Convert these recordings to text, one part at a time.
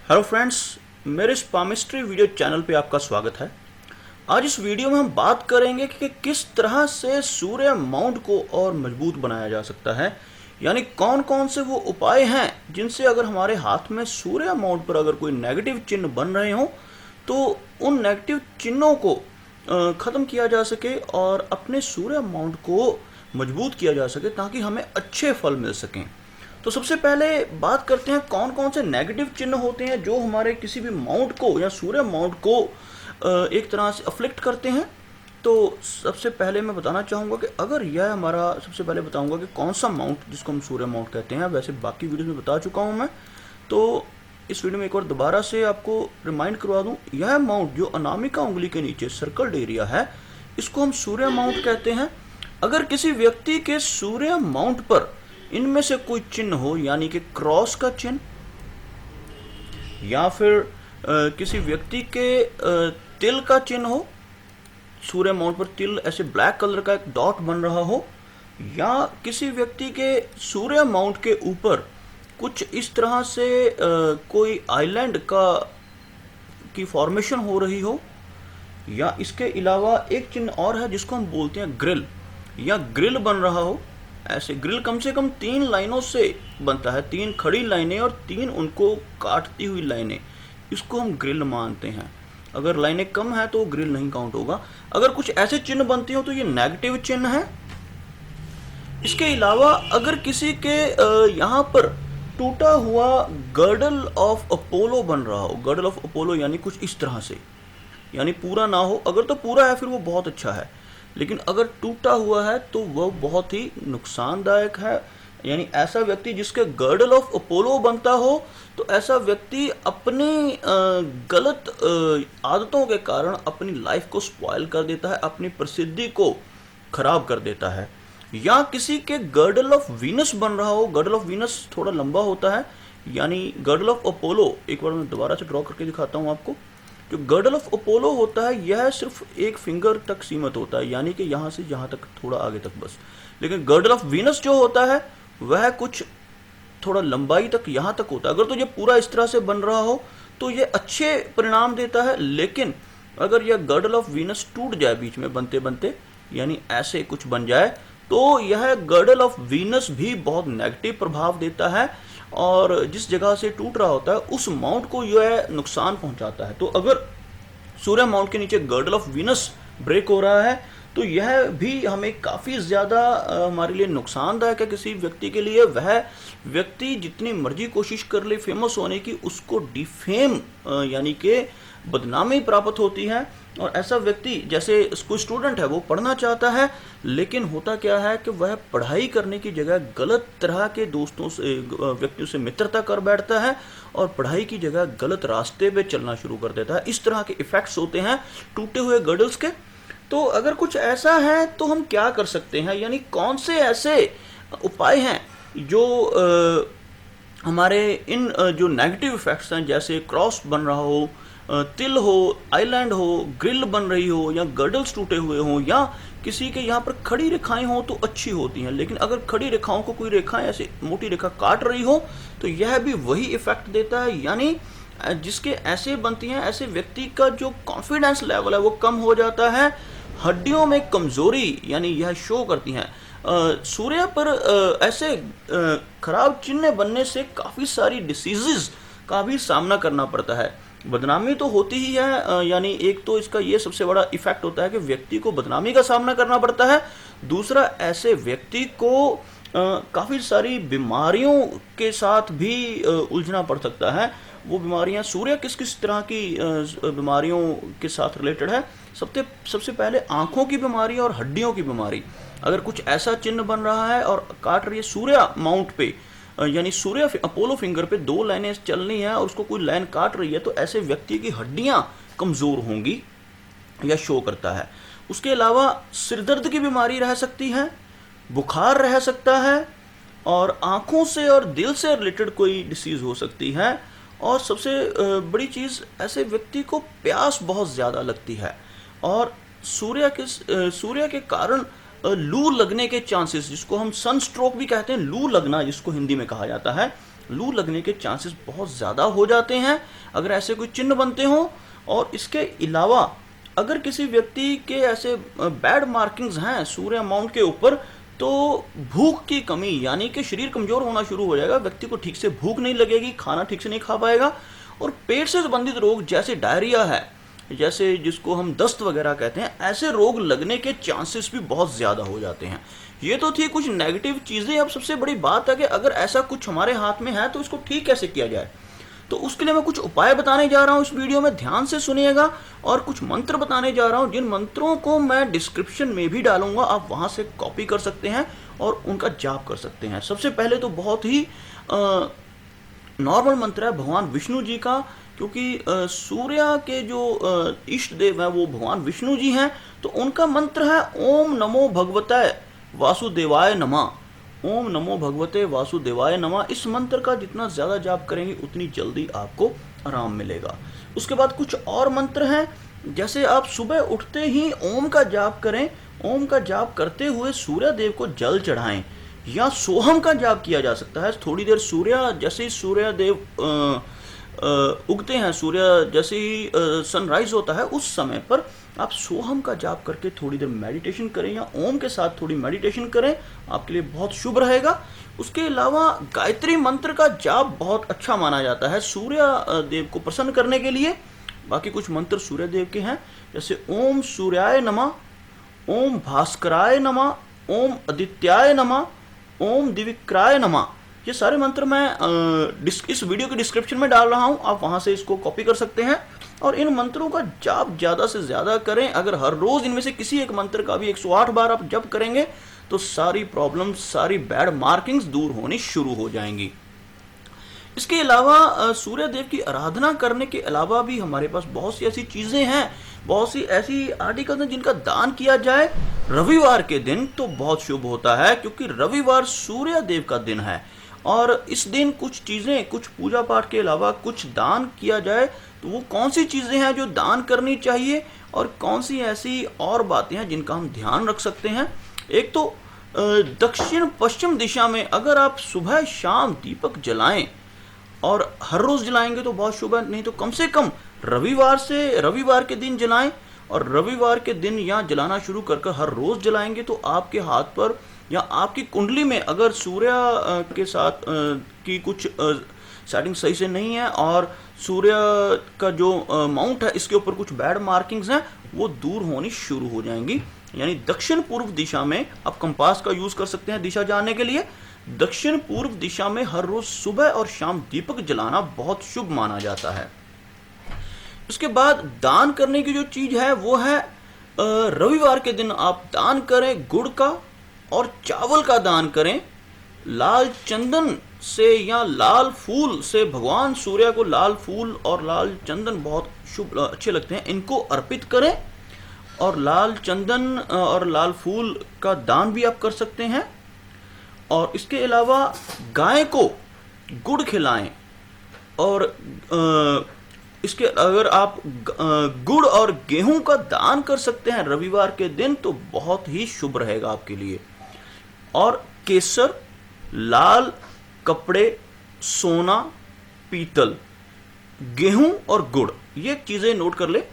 Hello friends, मेरे इस palmistry video channel पे आपका स्वागत है। आज इस वीडियो में हम बात करेंगे कि किस तरह से सूर्य माउंट को और मजबूत बनाया जा सकता है, यानी कौन कौन से वो उपाय हैं जिनसे अगर हमारे हाथ में सूर्य माउंट पर अगर कोई नेगेटिव चिन्ह बन रहे हों तो उन नेगेटिव चिन्हों को ख़त्म किया जा सके और अपने सूर्य माउंट को मजबूत किया जा सके ताकि हमें अच्छे फल मिल सकें। तो सबसे पहले बात करते हैं कौन कौन से नेगेटिव चिन्ह होते हैं जो हमारे किसी भी माउंट को या सूर्य माउंट को एक तरह से अफ्लिक्ट करते हैं। तो सबसे पहले मैं बताना चाहूँगा कि अगर यह हमारा सबसे पहले बताऊँगा कि कौन सा माउंट जिसको हम सूर्य माउंट कहते हैं, वैसे बाकी वीडियो में बता चुका हूँ मैं। तो इस वीडियो में एक बार दोबारा से आपको रिमाइंड करवा दूँ, यह माउंट जो अनामिका उंगली के नीचे सर्कल्ड एरिया है, इसको हम सूर्य माउंट कहते हैं। अगर किसी व्यक्ति के सूर्य माउंट पर इनमें से कोई चिन्ह हो, यानी कि क्रॉस का चिन्ह, या फिर किसी व्यक्ति के तिल का चिन्ह हो, सूर्य माउंट पर तिल ऐसे ब्लैक कलर का एक डॉट बन रहा हो, या किसी व्यक्ति के सूर्य माउंट के ऊपर कुछ इस तरह से कोई आइलैंड की फॉर्मेशन हो रही हो, या इसके अलावा एक चिन्ह और है जिसको हम बोलते हैं ग्रिल, या ग्रिल बन रहा हो। ऐसे ग्रिल कम से कम 3 लाइनों से बनता है, 3 खड़ी लाइनें और 3 उनको काटती हुई लाइनें, इसको हम ग्रिल मानते हैं। अगर लाइनें कम है तो ग्रिल नहीं काउंट होगा। अगर कुछ ऐसे चिन्ह बनते हो तो ये नेगेटिव चिन्ह है। इसके अलावा अगर किसी के यहाँ पर टूटा हुआ गर्डल ऑफ अपोलो बन रहा हो, गर्डल ऑफ अपोलो यानी कुछ इस तरह से, यानी पूरा ना हो, अगर तो पूरा है फिर वो बहुत अच्छा है, लेकिन अगर टूटा हुआ है तो वह बहुत ही नुकसानदायक है। यानी ऐसा व्यक्ति जिसके गर्डल ऑफ अपोलो बनता हो तो ऐसा व्यक्ति अपनी गलत आदतों के कारण अपनी लाइफ को स्पॉइल कर देता है, अपनी प्रसिद्धि को खराब कर देता है। या किसी के गर्डल ऑफ वीनस बन रहा हो, गर्डल ऑफ वीनस थोड़ा लंबा होता है, यानी गर्डल ऑफ अपोलो, एक बार मैं दोबारा से ड्रॉ करके दिखाता हूँ आपको। जो गर्डल ऑफ अपोलो होता है यह सिर्फ एक फिंगर तक सीमित होता है, यानी कि यहाँ से यहाँ तक, थोड़ा आगे तक बस। लेकिन गर्डल ऑफ वीनस जो होता है वह कुछ थोड़ा लंबाई तक यहाँ तक होता है। अगर तो ये पूरा इस तरह से बन रहा हो तो ये अच्छे परिणाम देता है, लेकिन अगर यह गर्डल ऑफ वीनस टूट जाए बीच में बनते बनते, यानी ऐसे कुछ बन जाए, तो यह गर्डल ऑफ वीनस भी बहुत नेगेटिव प्रभाव देता है और जिस जगह से टूट रहा होता है उस माउंट को यह नुकसान पहुंचाता है। तो अगर सूर्य माउंट के नीचे गर्डल ऑफ वीनस ब्रेक हो रहा है तो यह भी हमें काफ़ी ज़्यादा हमारे लिए नुकसानदायक है। किसी व्यक्ति के लिए, वह व्यक्ति जितनी मर्जी कोशिश कर ले फेमस होने की, उसको डिफेम यानी कि बदनामी प्राप्त होती है। और ऐसा व्यक्ति, जैसे कोई स्टूडेंट है, वो पढ़ना चाहता है, लेकिन होता क्या है कि वह पढ़ाई करने की जगह गलत तरह के दोस्तों से, व्यक्तियों से मित्रता कर बैठता है और पढ़ाई की जगह गलत रास्ते पे चलना शुरू कर देता है। इस तरह के इफ़ेक्ट्स होते हैं टूटे हुए गर्डल्स के। तो अगर कुछ ऐसा है तो हम क्या कर सकते हैं, यानी कौन से ऐसे उपाय हैं जो हमारे इन जो नेगेटिव इफ़ेक्ट्स हैं, जैसे क्रॉस बन रहा हो, तिल हो, आइलैंड हो, ग्रिल बन रही हो, या गर्डल्स टूटे हुए हों, या किसी के यहाँ पर खड़ी रेखाएं हों तो अच्छी होती हैं, लेकिन अगर खड़ी रेखाओं को कोई रेखा ऐसे मोटी रेखा काट रही हो तो यह भी वही इफेक्ट देता है। यानी जिसके ऐसे बनती हैं, ऐसे व्यक्ति का जो कॉन्फिडेंस लेवल है वो कम हो जाता है, हड्डियों में कमज़ोरी यानी यह शो करती हैं। सूर्य पर ऐसे खराब चिन्ह बनने से काफ़ी सारी डिसीज़ का भी सामना करना पड़ता है। बदनामी तो होती ही है, यानी एक तो इसका ये सबसे बड़ा इफेक्ट होता है कि व्यक्ति को बदनामी का सामना करना पड़ता है। दूसरा, ऐसे व्यक्ति को काफ़ी सारी बीमारियों के साथ भी उलझना पड़ सकता है। वो बीमारियां, सूर्य किस किस तरह की बीमारियों के साथ रिलेटेड है? सबसे पहले आँखों की बीमारी और हड्डियों की बीमारी। अगर कुछ ऐसा चिन्ह बन रहा है और काट रही है सूर्य माउंट पे, यानी सूर्य अपोलो फिंगर पे 2 लाइनें चलनी है और उसको कोई लाइन काट रही है, तो ऐसे व्यक्ति की हड्डियां कमज़ोर होंगी, यह शो करता है। उसके अलावा सिरदर्द की बीमारी रह सकती है, बुखार रह सकता है, और आँखों से और दिल से रिलेटेड कोई डिसीज़ हो सकती है। और सबसे बड़ी चीज़, ऐसे व्यक्ति को प्यास बहुत ज़्यादा लगती है और सूर्य के कारण लू लगने के चांसेस, जिसको हम सन स्ट्रोक भी कहते हैं, लू लगना जिसको हिंदी में कहा जाता है, लू लगने के चांसेस बहुत ज़्यादा हो जाते हैं अगर ऐसे कोई चिन्ह बनते हों। और इसके अलावा अगर किसी व्यक्ति के ऐसे बैड मार्किंग्स हैं सूर्य माउंट के ऊपर, तो भूख की कमी यानी कि शरीर कमज़ोर होना शुरू हो जाएगा, व्यक्ति को ठीक से भूख नहीं लगेगी, खाना ठीक से नहीं खा पाएगा, और पेट से संबंधित रोग जैसे डायरिया है, जैसे जिसको हम दस्त वगैरह कहते हैं, ऐसे रोग लगने के चांसेस भी बहुत ज़्यादा हो जाते हैं। ये तो थी कुछ नेगेटिव चीज़ें। अब सबसे बड़ी बात है कि अगर ऐसा कुछ हमारे हाथ में है तो इसको ठीक कैसे किया जाए। तो उसके लिए मैं कुछ उपाय बताने जा रहा हूँ इस वीडियो में, ध्यान से सुनिएगा। और कुछ मंत्र बताने जा रहा हूँ जिन मंत्रों को मैं डिस्क्रिप्शन में भी डालूंगा, आप वहाँ से कॉपी कर सकते हैं और उनका जाप कर सकते हैं। सबसे पहले तो बहुत ही नॉर्मल मंत्र है भगवान विष्णु जी का, क्योंकि सूर्य के जो इष्ट देव हैं वो भगवान विष्णु जी हैं। तो उनका मंत्र है ओम नमो भगवते वासुदेवाय नमः। ओम नमो भगवते वासुदेवाय नमः। इस मंत्र का जितना ज़्यादा जाप करेंगे उतनी जल्दी आपको आराम मिलेगा। उसके बाद कुछ और मंत्र हैं, जैसे आप सुबह उठते ही ओम का जाप करें, ओम का जाप करते हुए सूर्य देव को जल चढ़ाएं, या सोहम का जाप किया जा सकता है। थोड़ी देर जैसे ही सूर्य देव उगते हैं, सूर्य जैसे ही सनराइज होता है, उस समय पर आप सोहम का जाप करके थोड़ी देर मेडिटेशन करें या ओम के साथ थोड़ी मेडिटेशन करें, आपके लिए बहुत शुभ रहेगा। उसके अलावा गायत्री मंत्र का जाप बहुत अच्छा माना जाता है सूर्य देव को प्रसन्न करने के लिए। बाकी कुछ मंत्र सूर्य देव के हैं, जैसे ओम सूर्याय नमः, ओम भास्कराय नमः, ओम आदित्याय नमः, ओम दिविक्राय नमः। ये सारे मंत्र मैं इस वीडियो के डिस्क्रिप्शन में डाल रहा हूँ, आप वहाँ से इसको कॉपी कर सकते हैं। और इन मंत्रों का जाप ज़्यादा से ज़्यादा करें। अगर हर रोज़ इनमें से किसी एक मंत्र का भी 108 बार आप जप करेंगे तो सारी प्रॉब्लम्स, सारी बैड मार्किंग्स दूर होनी शुरू हो जाएंगी। इसके अलावा सूर्य देव की आराधना करने के अलावा भी हमारे पास बहुत सी ऐसी चीज़ें हैं, बहुत सी ऐसी आर्टिकल्स हैं जिनका दान किया जाए रविवार के दिन तो बहुत शुभ होता है, क्योंकि रविवार सूर्य देव का दिन है। और इस दिन कुछ चीज़ें, कुछ पूजा पाठ के अलावा कुछ दान किया जाए, तो वो कौन सी चीज़ें हैं जो दान करनी चाहिए और कौन सी ऐसी और बातें हैं जिनका हम ध्यान रख सकते हैं। एक तो दक्षिण पश्चिम दिशा में अगर आप सुबह शाम दीपक जलाएं, और हर रोज़ जलाएंगे तो बहुत शुभ है, नहीं तो कम से कम रविवार के दिन जलाएं। और रविवार के दिन या जलाना शुरू कर हर रोज़ जलाएंगे तो आपके हाथ पर या आपकी कुंडली में अगर सूर्य के साथ की कुछ सेटिंग सही से नहीं है और सूर्य का जो माउंट है इसके ऊपर कुछ बैड मार्किंग्स हैं, वो दूर होनी शुरू हो जाएंगी। यानी दक्षिण पूर्व दिशा में आप कंपास का यूज़ कर सकते हैं दिशा जानने के लिए। दक्षिण पूर्व दिशा में हर रोज़ सुबह और शाम दीपक जलाना बहुत शुभ माना जाता है। उसके बाद दान करने की जो चीज़ है वो है रविवार के दिन आप दान करें गुड़ का और चावल का दान करें। लाल चंदन से या लाल फूल से, भगवान सूर्य को लाल फूल और लाल चंदन बहुत शुभ अच्छे लगते हैं, इनको अर्पित करें। और लाल चंदन और लाल फूल का दान भी आप कर सकते हैं। और इसके अलावा गाय को गुड़ खिलाएं। और इसके अगर आप गुड़ और गेहूं का दान कर सकते हैं रविवार के दिन तो बहुत ही शुभ रहेगा आपके लिए। और केसर, लाल कपड़े, सोना, पीतल, गेहूं और गुड़, ये चीज़ें नोट कर ले।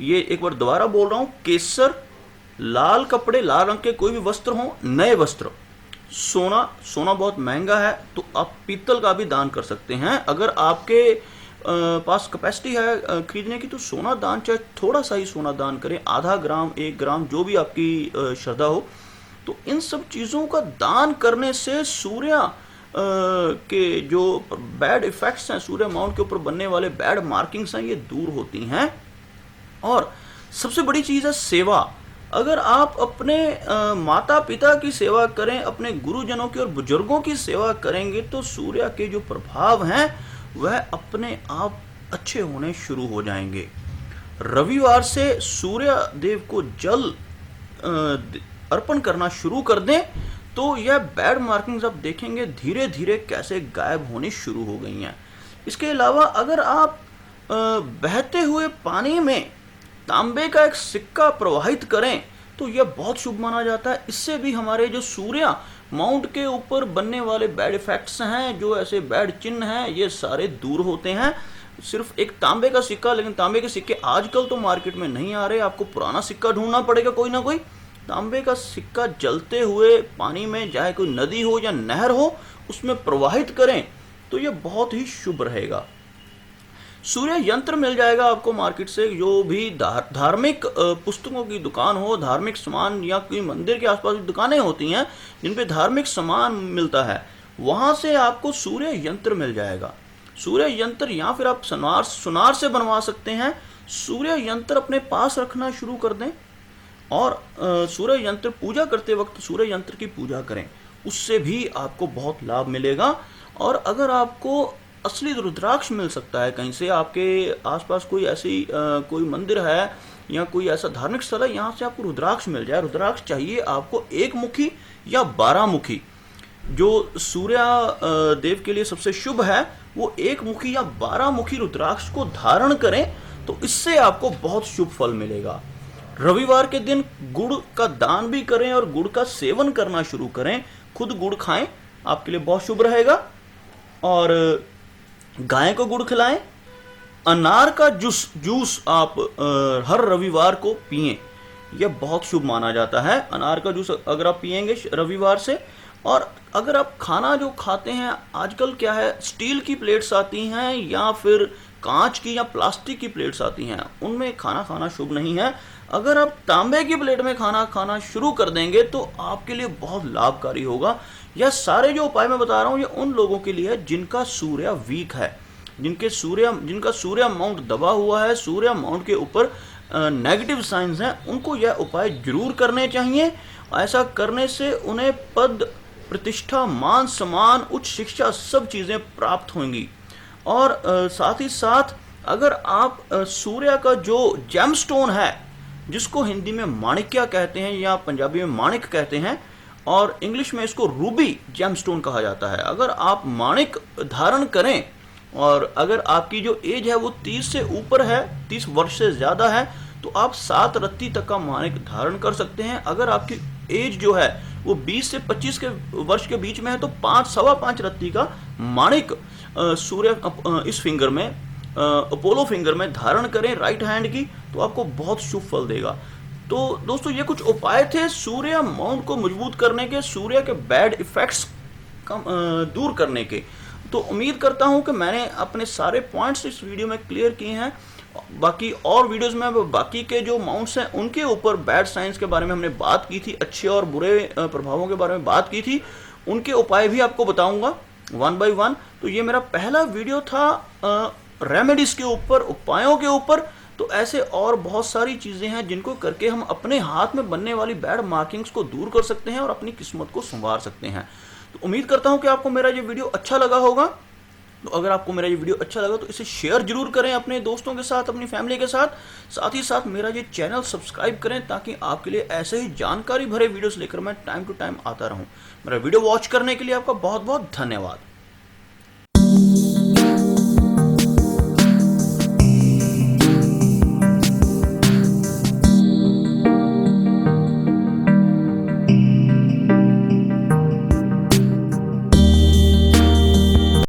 ये एक बार दोबारा बोल रहा हूँ, केसर, लाल कपड़े, लाल रंग के कोई भी वस्त्र हों, नए वस्त्र, सोना बहुत महंगा है तो आप पीतल का भी दान कर सकते हैं। अगर आपके पास कैपेसिटी है खरीदने की तो सोना दान, चाहे थोड़ा सा ही सोना दान करें, आधा ग्राम 1 ग्राम जो भी आपकी श्रद्धा हो। तो इन सब चीज़ों का दान करने से सूर्य के जो बैड इफ़ेक्ट्स हैं, सूर्य माउंट के ऊपर बनने वाले बैड मार्किंग्स हैं, ये दूर होती हैं। और सबसे बड़ी चीज़ है सेवा। अगर आप अपने माता पिता की सेवा करें, अपने गुरुजनों की और बुजुर्गों की सेवा करेंगे तो सूर्य के जो प्रभाव हैं वह अपने आप अच्छे होने शुरू हो जाएंगे। रविवार से सूर्य देव को जल अर्पण करना शुरू कर दें तो यह बैड मार्किंग्स आप देखेंगे धीरे धीरे कैसे गायब होनी शुरू हो गई हैं। इसके अलावा अगर आप बहते हुए पानी में तांबे का एक सिक्का प्रवाहित करें तो यह बहुत शुभ माना जाता है। इससे भी हमारे जो सूर्य माउंट के ऊपर बनने वाले बैड इफेक्ट्स हैं, जो ऐसे बैड चिन्ह हैं, ये सारे दूर होते हैं। सिर्फ एक तांबे का सिक्का, लेकिन तांबे के सिक्के आजकल तो मार्केट में नहीं आ रहे, आपको पुराना सिक्का ढूंढना पड़ेगा कोई ना कोई। तांबे का सिक्का जलते हुए पानी में, चाहे कोई नदी हो या नहर हो, उसमें प्रवाहित करें तो ये बहुत ही शुभ रहेगा। सूर्य यंत्र मिल जाएगा आपको मार्केट से। जो भी धार्मिक पुस्तकों की दुकान हो, धार्मिक सामान या कोई मंदिर के आसपास की दुकानें होती हैं जिन पे धार्मिक सामान मिलता है, वहाँ से आपको सूर्य यंत्र मिल जाएगा। सूर्य यंत्र या फिर आप सुनार से बनवा सकते हैं। सूर्य यंत्र अपने पास रखना शुरू कर दें और सूर्य यंत्र पूजा करते वक्त सूर्य यंत्र की पूजा करें, उससे भी आपको बहुत लाभ मिलेगा। और अगर आपको असली रुद्राक्ष मिल सकता है कहीं से, आपके आसपास कोई ऐसी कोई मंदिर है या कोई ऐसा धार्मिक स्थल है, यहाँ से आपको रुद्राक्ष मिल जाए। रुद्राक्ष चाहिए आपको एक मुखी या 12 मुखी। जो सूर्य देव के लिए सबसे शुभ है वो एक मुखी या 12 मुखी रुद्राक्ष को धारण करें, तो इससे आपको बहुत शुभ फल मिलेगा। रविवार के दिन गुड़ का दान भी करें और गुड़ का सेवन करना शुरू करें। खुद गुड़ खाएं, आपके लिए बहुत शुभ रहेगा। और गाय को गुड़ खिलाएं। अनार का जूस आप हर रविवार को पिएं, यह बहुत शुभ माना जाता है। अनार का जूस अगर आप पिएंगे रविवार से, और अगर आप खाना जो खाते हैं, आजकल क्या है, स्टील की प्लेट्स आती हैं या फिर कांच की या प्लास्टिक की प्लेट्स आती हैं, उनमें खाना खाना शुभ नहीं है। अगर आप तांबे की प्लेट में खाना खाना शुरू कर देंगे तो आपके लिए बहुत लाभकारी होगा। यह सारे जो उपाय मैं बता रहा हूँ ये उन लोगों के लिए है जिनका सूर्य वीक है, जिनका सूर्य माउंट दबा हुआ है, सूर्य माउंट के ऊपर नेगेटिव साइंस हैं, उनको यह उपाय जरूर करने चाहिए। ऐसा करने से उन्हें पद, प्रतिष्ठा, मान सम्मान, उच्च शिक्षा, सब चीज़ें प्राप्त होंगी। और साथ ही साथ अगर आप सूर्य का जो जेमस्टोन है, जिसको हिंदी में माणिक्य कहते हैं या पंजाबी में माणिक कहते हैं और इंग्लिश में इसको रूबी जेमस्टोन कहा जाता है, अगर आप माणिक धारण करें और अगर आपकी जो एज है वो 30 से ऊपर है, 30 वर्ष से ज़्यादा है, तो आप 7 रत्ती तक का माणिक धारण कर सकते हैं। अगर आपकी एज जो है वो 20 से 25 के वर्ष के बीच में है तो 5-5.25 रत्ती का माणिक सूर्य इस फिंगर में, अपोलो फिंगर में धारण करें राइट हैंड की, तो आपको बहुत शुभ फल देगा। तो दोस्तों ये कुछ उपाय थे सूर्य माउंट को मजबूत करने के, सूर्य के बैड इफेक्ट्स दूर करने के। तो उम्मीद करता हूं कि मैंने अपने सारे पॉइंट्स इस वीडियो में क्लियर किए हैं। बाकी और वीडियोस में बाकी के जो माउंट्स हैं उनके ऊपर बैड साइंस के बारे में हमने बात की थी, अच्छे और बुरे प्रभावों के बारे में बात की थी, उनके उपाय भी आपको बताऊंगा 1 by 1। तो ये मेरा पहला वीडियो था रेमेडीज के ऊपर, उपायों के ऊपर। तो ऐसे और बहुत सारी चीज़ें हैं जिनको करके हम अपने हाथ में बनने वाली बैड मार्किंग्स को दूर कर सकते हैं और अपनी किस्मत को संवार सकते हैं। तो उम्मीद करता हूं कि आपको मेरा ये वीडियो अच्छा लगा होगा। तो अगर आपको मेरा ये वीडियो अच्छा लगा तो इसे शेयर जरूर करें अपने दोस्तों के साथ, अपनी फैमिली के साथ। साथ ही साथ मेरा ये चैनल सब्सक्राइब करें ताकि आपके लिए ऐसे ही जानकारी भरे वीडियोस लेकर मैं टाइम टू टाइम आता रहूं। मेरा वीडियो वॉच करने के लिए आपका बहुत बहुत धन्यवाद।